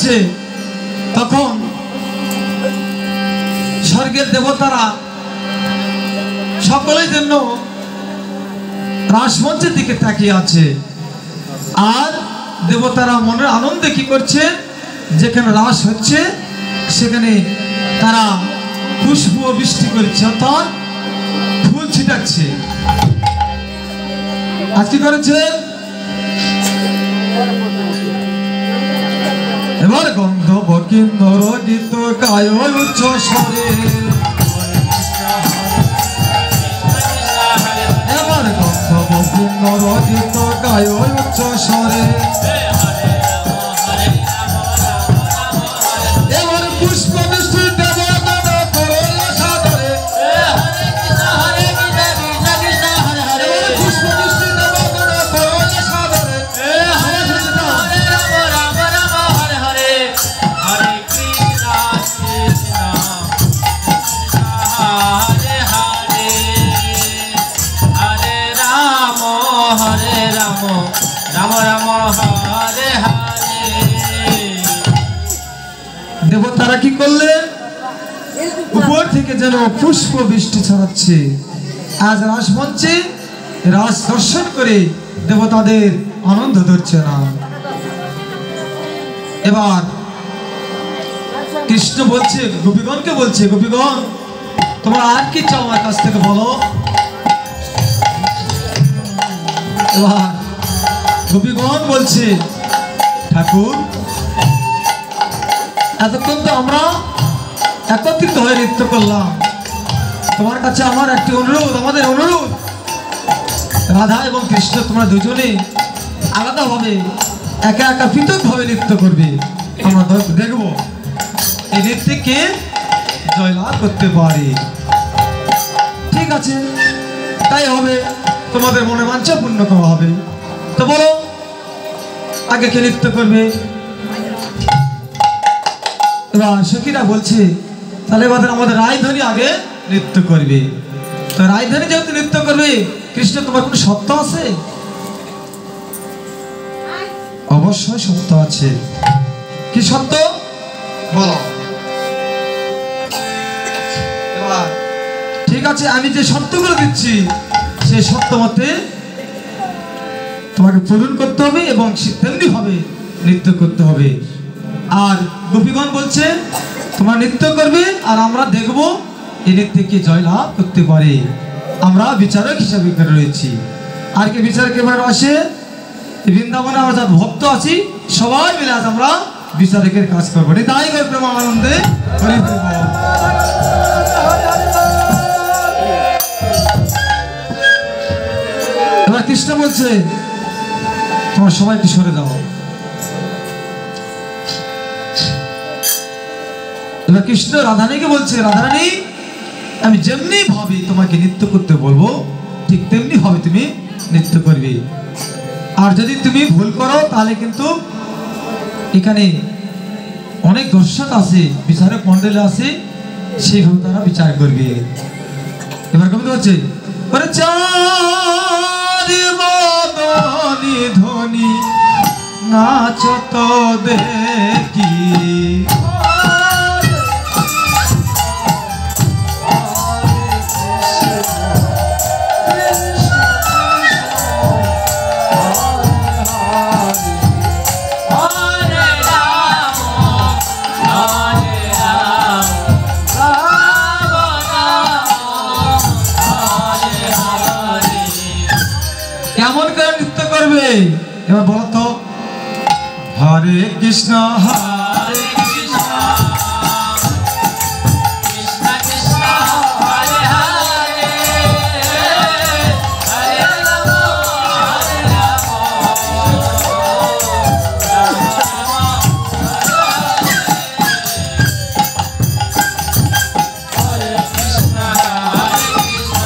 হচ্ছে তখন স্বর্গের দেবতারা সকলের জন্য রাসমঞ্চের দিকে তাকিয়ে আছে। আর দেবতারা মনের আনন্দে কি করছে, যেখানে রাস হচ্ছে সেখানে তারা পুষ্প বৃষ্টি করছে, অর্থাৎ ফুল ছিটাচ্ছে। আজ কি করেছে, এবার গন্ধর্ব কিন্নর গীত গায় উচ্চ স্বরে, এবার গন্ধর্ব কিন্নর গীত গায় উচ্চ স্বরে, এবার পুষ্প বৃষ্টি দেবগণ করল সাদরে, এবার পুষ্প বৃষ্টি দেবগণ করল সাদরে। দেবতারা কি করলেন, উপর থেকে যেন পুষ্প বৃষ্টি ছড়াচ্ছে। আজ রাসমঞ্চে রাস দর্শন করে দেবতাদের আনন্দ ধরছে না। এবার কৃষ্ণ বলছে, গোপীগণকে বলছে, গোপীগণ তোমরা আর কি চাও আমার কাছ থেকে বলো। এবার গোপীগণ বলছে, ঠাকুর এতক্ষণ তো আমরা একত্রিত হয়ে নৃত্য করলাম, তোমার কাছে আমার একটি অনুরোধ, আমাদের অনুরোধ, রাধা এবং কৃষ্ণ তোমরা দুজনে আলাদাভাবে একা একা পৃথকভাবে নৃত্য করবে। আমরা দেখব এই নৃত্যে কে জয়লাভ করতে পারে। ঠিক আছে, তাই হবে, তোমাদের মনে বাঞ্ছা পূর্ণ করা হবে। তো বলো আগে কে নৃত্য করবে। এবার সখীরা বলছে, তাহলে এবার আমাদের রায়ধনী আগে নৃত্য করবে। তো রায়ধনী যেহেতু নৃত্য করবে, কৃষ্ণ তোমার কোনো সত্য আছে? অবশ্যই সত্য আছে। কি সত্য বলো। এবার ঠিক আছে, আমি যে সত্যগুলো দিচ্ছি সেই সত্য মতে তোমাকে পূরণ করতে হবে এবং তেমনি ভাবে নৃত্য করতে হবে। আর গোপীগণ বলছে তোমরা নৃত্য করবে আর আমরা দেখব এই নৃত্যে কে জয়লাভ করতে পারে। আমরা বিচারক হিসাবে রয়েছি। আর কে বিচারক এবার আসে, বৃন্দাবনে আমরা যারা ভক্ত আছি সবাই মিলে আজ আমরা বিচারকের কাজ করবো। তাই করে প্রেম আনন্দে হরি হরি বল। এবার কৃষ্ণ বলছে তোমার সবাই একটু সরে যাও। এবার কৃষ্ণ রাধারানীকে বলছে, রাধারানী আমি যেমনি ভাবে তোমাকে নৃত্য করতে বলবো ঠিক তেমনি ভাবে তুমি নৃত্য করবে। আর যদি তুমি ভুল করো তাহলে কিন্তু এখানে অনেক দর্শক আছে, বিচারক মন্ডল আছে, সেইভাবে তারা বিচার করবে। এবার কবিতা হচ্ছে, ধ্বনি নাচ তো দেখি, কেমন করে নৃত্য করবে এবার বলো তো। হরে কৃষ্ণ হরে কৃষ্ণ কৃষ্ণ কৃষ্ণ হরে হরে, হরে রাম হরে রাম, রাম রাম হরে কৃষ্ণ হরে কৃষ্ণ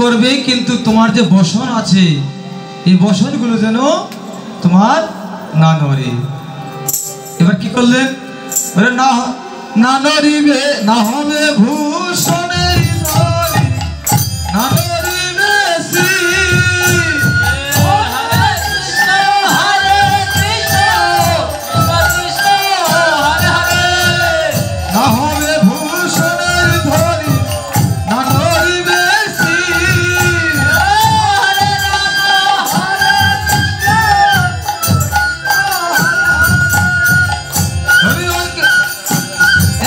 করবে, কিন্তু তোমার যে বসন আছে এই বসনগুলো যেন তোমার না নড়ে। এবার কি করলেন? না না নড়িবে, না হবে ভূষণের ধরি, না নড়িবে শ্রী। না হবে ভূষণের ধরি, না নড়িবে শ্রী।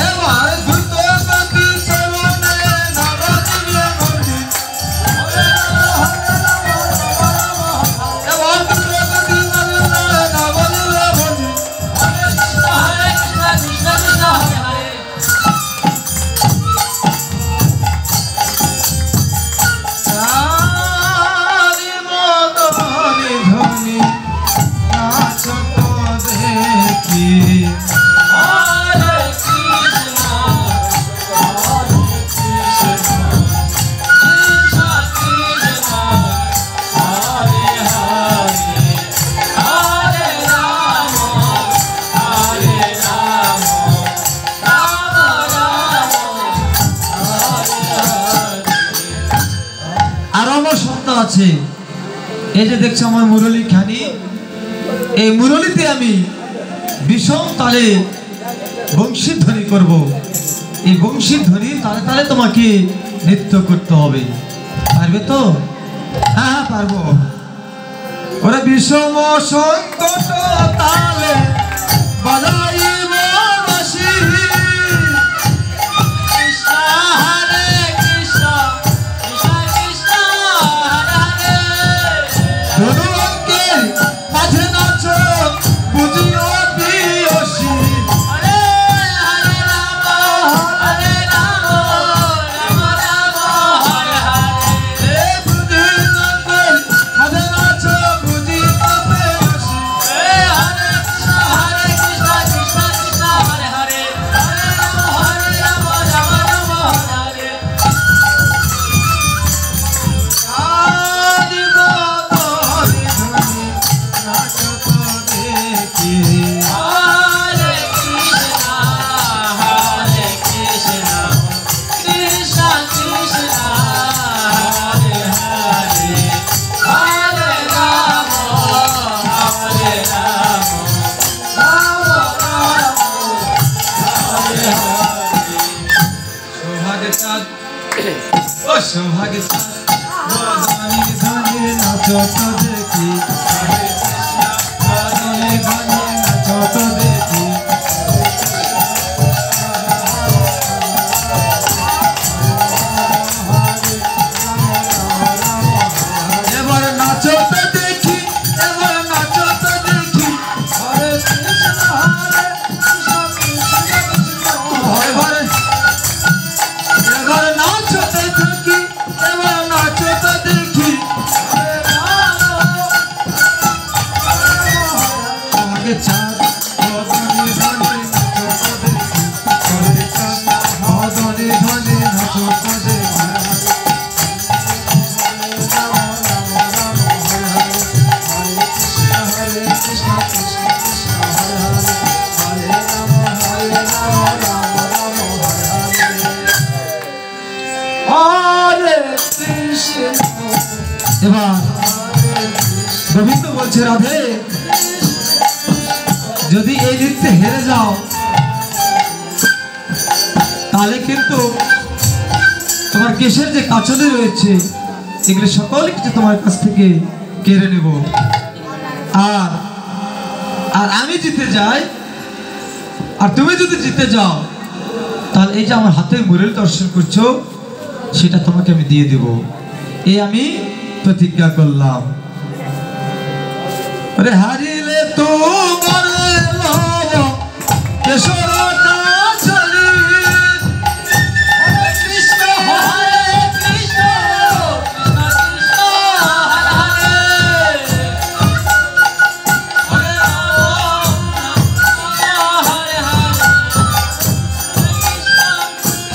এবার দ্রুত গতি চরণে না বাজিবে ঘন্টি, এবার দ্রুত গতি চরণে না বাজিবে ঘন্টি। রানী মদনী ধ্বনি নাচত দেখি, আরো আমার শব্দ আছে। এই যে দেখছো আমার মুরলী খানি, এই মুরলীতে আমি বিষম তালে বংশী ধ্বনি করব। এই বংশী ধ্বনি তালে তালে তোমাকে নৃত্য করতে হবে। পারবে তো? হ্যাঁ হ্যাঁ পারবো। ওরা বিষম সংকট তালে বাজাইব বাঁশি, ধনুকের মাঝে নাচ বুঝিও প্রিয়সী। মাঝে নাচ বুঝিও প্রিয়সী। সৌভাগ্য ধনী ধনী নাচত দেখি, ধনী ধনী নাচত দেখি। এবার নাচত দেখি, এবার নাচত দেখি, হরে কৃষ্ণ হরে কৃষ্ণ এবার এবার নাচতে থাকি, এবার নাচতে দেখি। আগে চাঁদ ধনী ধনী নাচতে দেখি, ধনী চাঁদ ধনী ধনী নাচতে দেখি। হরে কৃষ্ণ কৃষ্ণ কৃষ্ণ হরে হরে, হরে রাম রাম রাম হরে হরে। এবার গোবিন্দ বলছে, রাধে যদি এই নৃত্যে হেরে যাও তাহলে কিন্তু তোমার কেশের যে কাচলি রয়েছে এগুলো সকল কিছু তোমার কাছ থেকে কেড়ে নেব। আর আর আমি জিতে যাই, আর তুমি যদি জিতে যাও তাহলে এই যে আমার হাতে মুরলী দর্শন করছো সেটা তোমাকে আমি দিয়ে দেব, এই আমি প্রতিজ্ঞা করলাম। আরে হারিলে তোমার লব কেশর কাছলি, হরে কৃষ্ণ হরে কৃষ্ণ কৃষ্ণ হরে হরে, হরে রাম হরে হরে।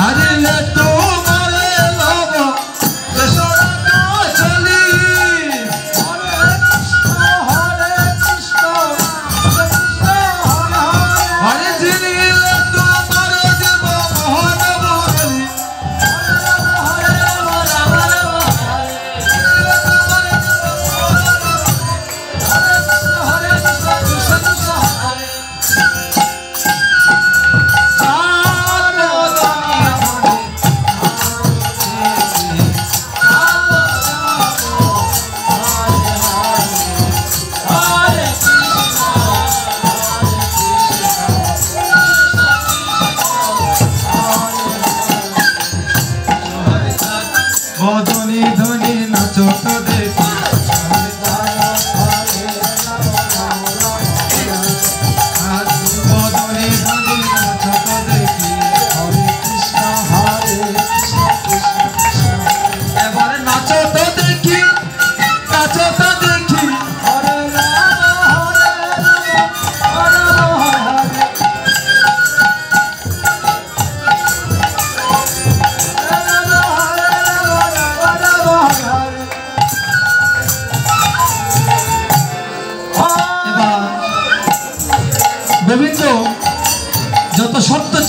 হারিলে তোমার লব কেশর কাছলি, হরে কৃষ্ণ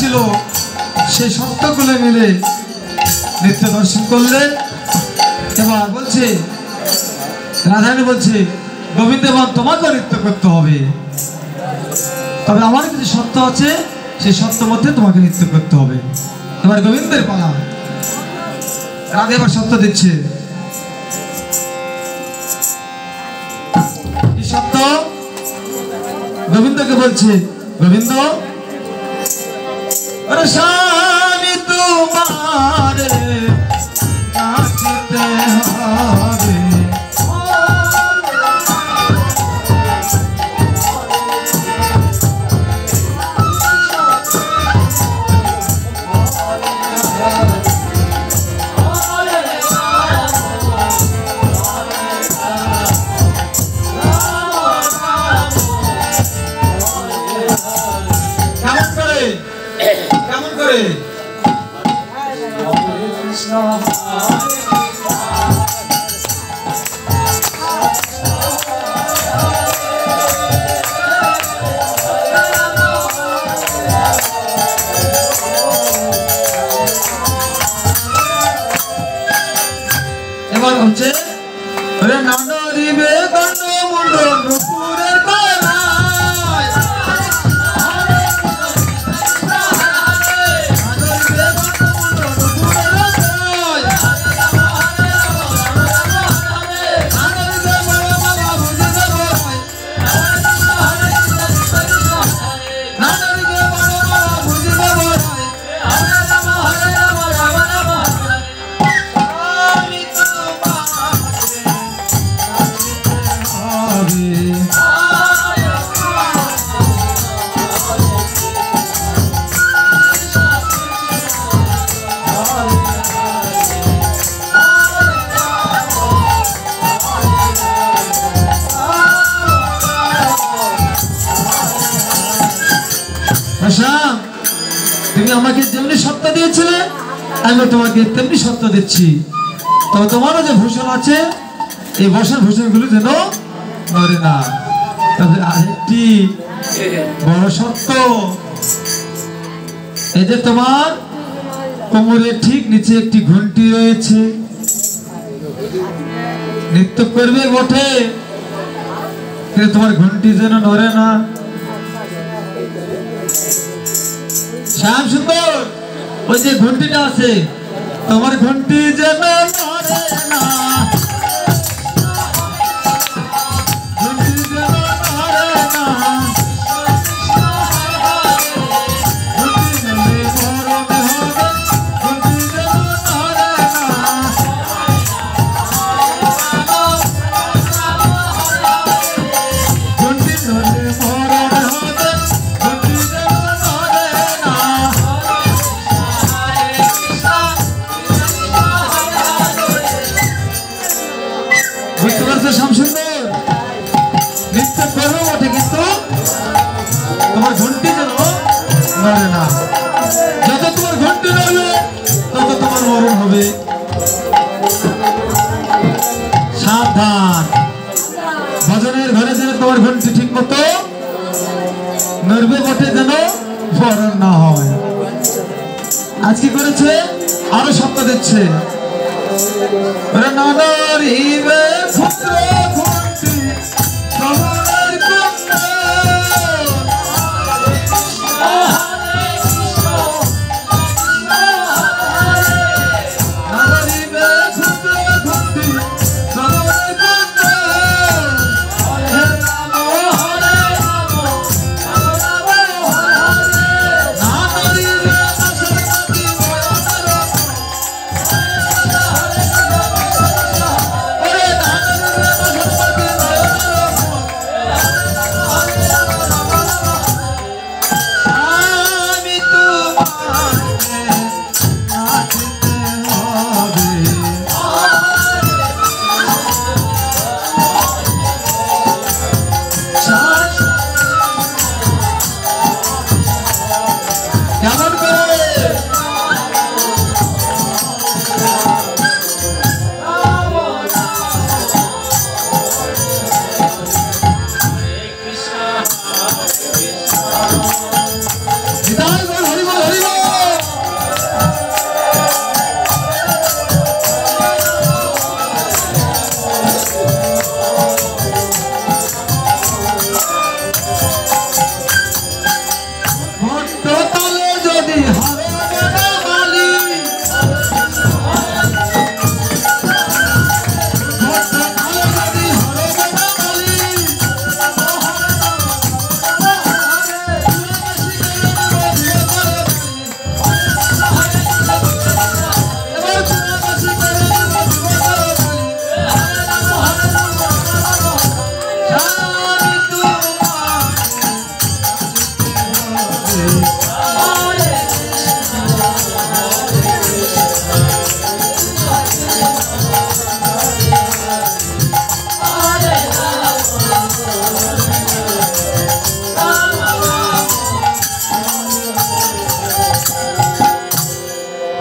ছিল সেই সত্যগুলো মিলে নৃত্য দর্শন করলেন। এবার বলছে রাধারানী বলছে গোবিন্দবান তোমাকেও নৃত্য করতে হবে, তবে আমার কিছু সত্য আছে, সেই সত্য মধ্যে তোমাকে নৃত্য করতে হবে। এবার গোবিন্দের পালা। রাধা এবার সত্য দিচ্ছে। কি সত্য? গোবিন্দকে বলছে গোবিন্দ স্বামী তোমার নাচতে হবে, কেমন করে? এবার হচ্ছে নানরিবে গণ্ড মুন্ড নুপুরের পাড়ায়, তুমি আমাকে যেমনি সত্য দিয়েছিলে আমি তোমাকে তেমনি সত্য দিচ্ছি, তবে তোমারও যে ভূষণ আছে এই বসার ভূষণগুলো যেন নড়ে না। তবে আরেকটি বড় সত্য, এই যে তোমার কোমরের ঠিক নিচে একটি ঘন্টি রয়েছে, নৃত্য করবে বটে কিন্তু তোমার ঘন্টি যেন নড়ে না। শ্যাম সুন্দর ওই যে ঘন্টিটা আছে তোমার ঘন্টি যেন নড়ে না, ঘন্টি যেন নড়ে না, ঘন্টি নড়লে মরণ হবে, ঘন্টি যেন নড়ে না, ঘন্টি নড়লে মরণ হবে, ঘন্টি যেন নড়ে না। বুঝতে পারছো শ্যামসুন্দর? নৃত্য করবো বটে কিন্তু তোমার ঘন্টি যেন নড়ে না, যত তোমার ঘন্টি নড়বে তত তোমার মরণ হবে। সাবধান, ভজনের ঘরে যেন তোমার ঘন্টি ঠিক মতো নড়বে বটে, যেন মরণ না হয়। আজ কি করেছে? আরো সত্য দিচ্ছে। নানরিবে পুত্র ঘন্টি কমলের কন্যা, নানরিবে পুত্র ঘন্টি কমলের কন্যা, হে রাম হরে রাম রাম হরে হরে, নানরিবে বসুমতী ময়ূর ওরে নানরিবে বসুমতী ময়ূর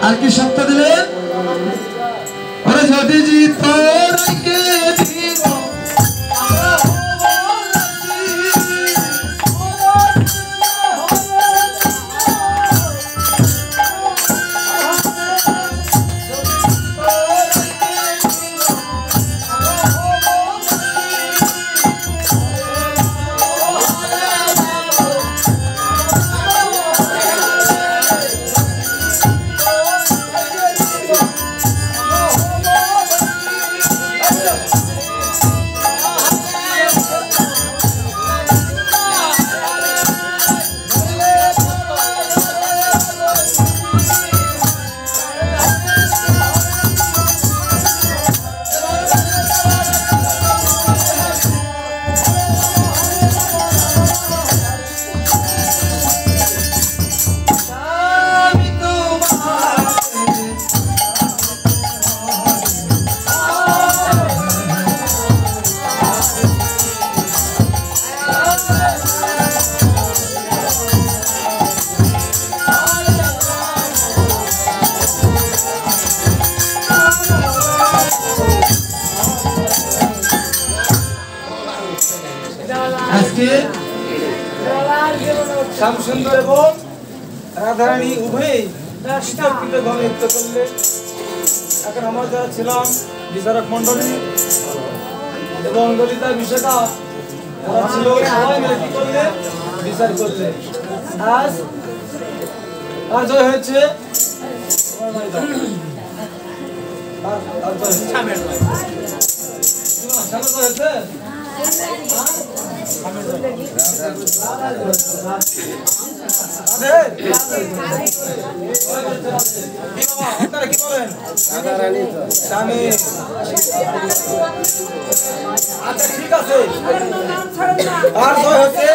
আর কি সত্য দিলেন ওরে যদি জিতর কে দিব শ্যামসুন্দর এবং রাধারানী উভয়ই বিতর্কিত গান নৃত্য করলে এখন আমার যারা ছিলাম বিচারক মন্ডলী এবং ললিতা বিশাখা যারা ছিল সবাই মিলে কি করলে বিচার করলে আজ জয় হয়েছে কি বলেন আচ্ছা ঠিক আছে আর জয় হচ্ছে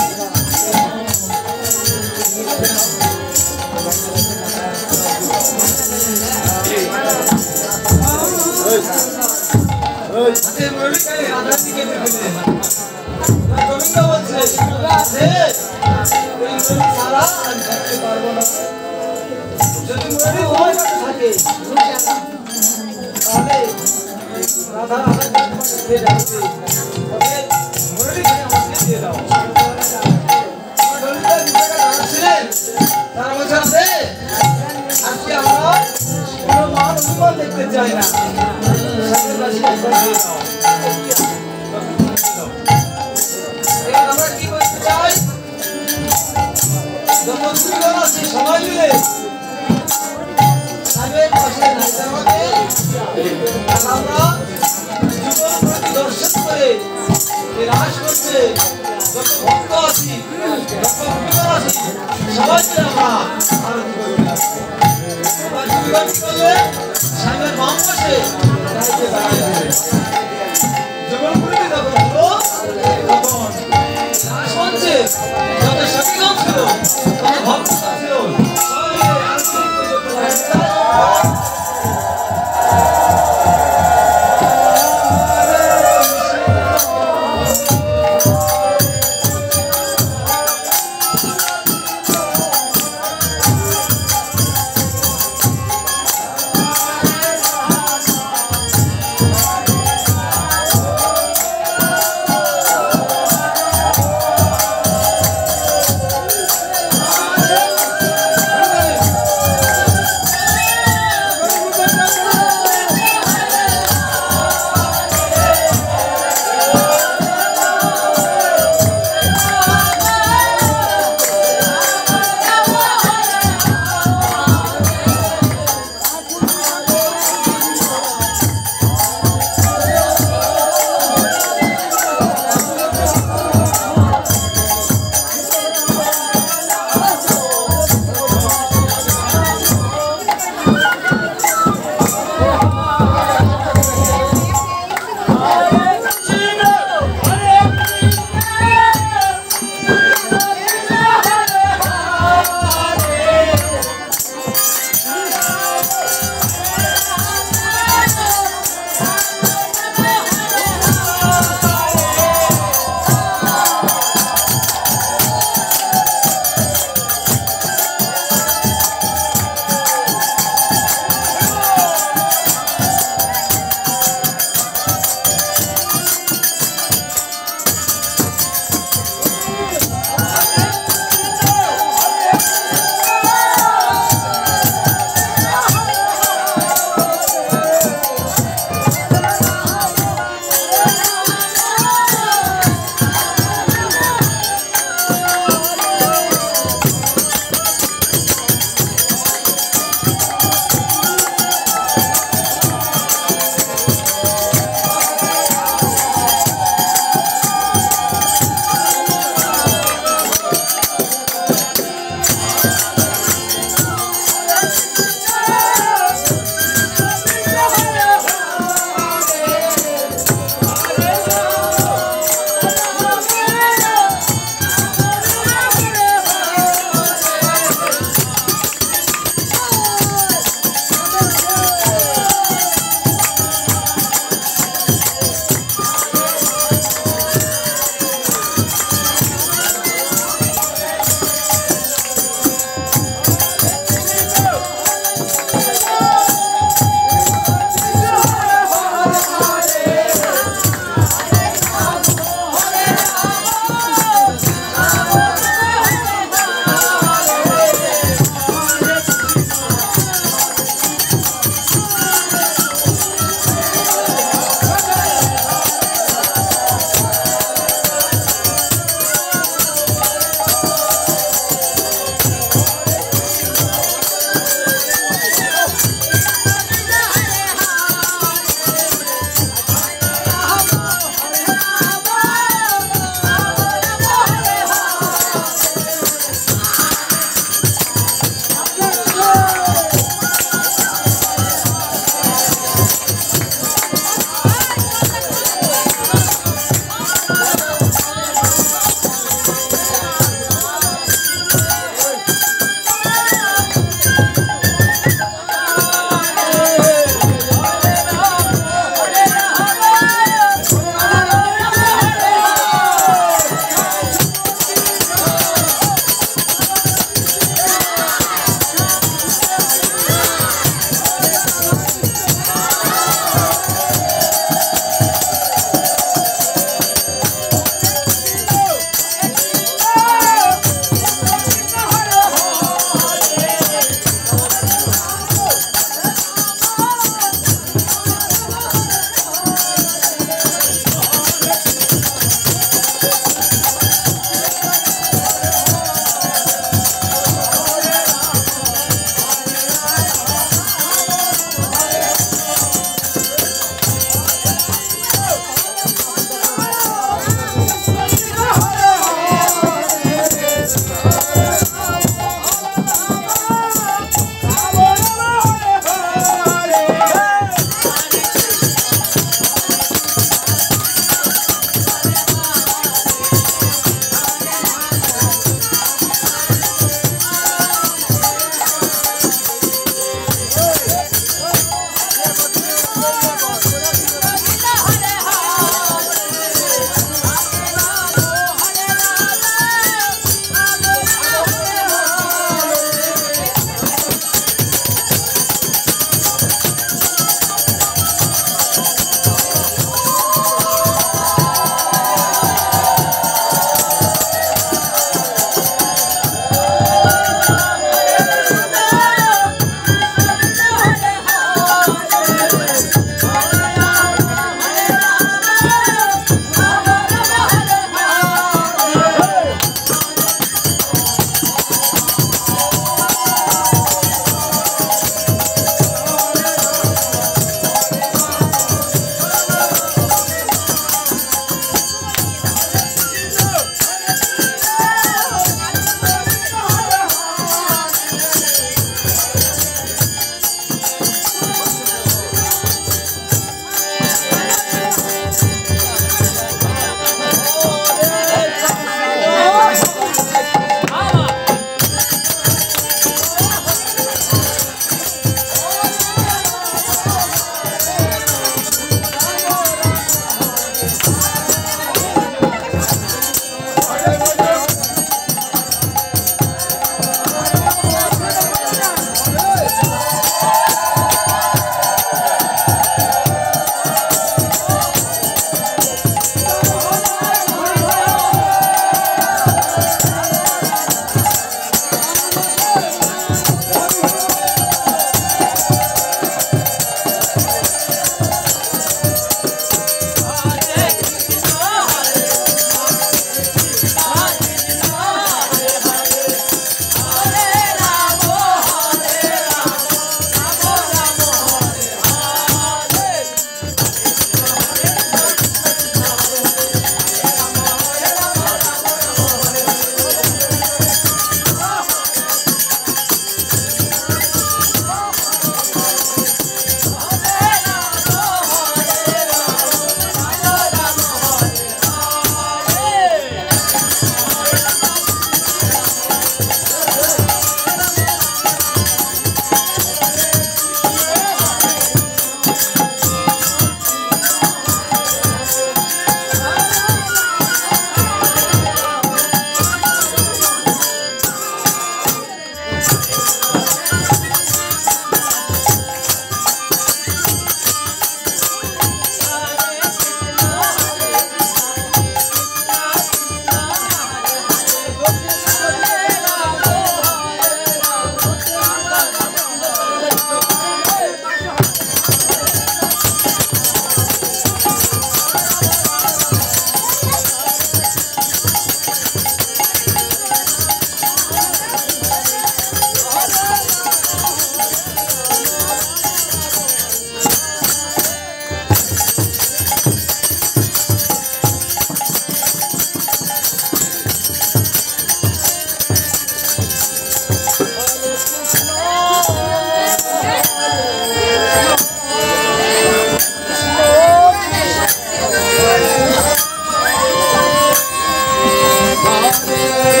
হরে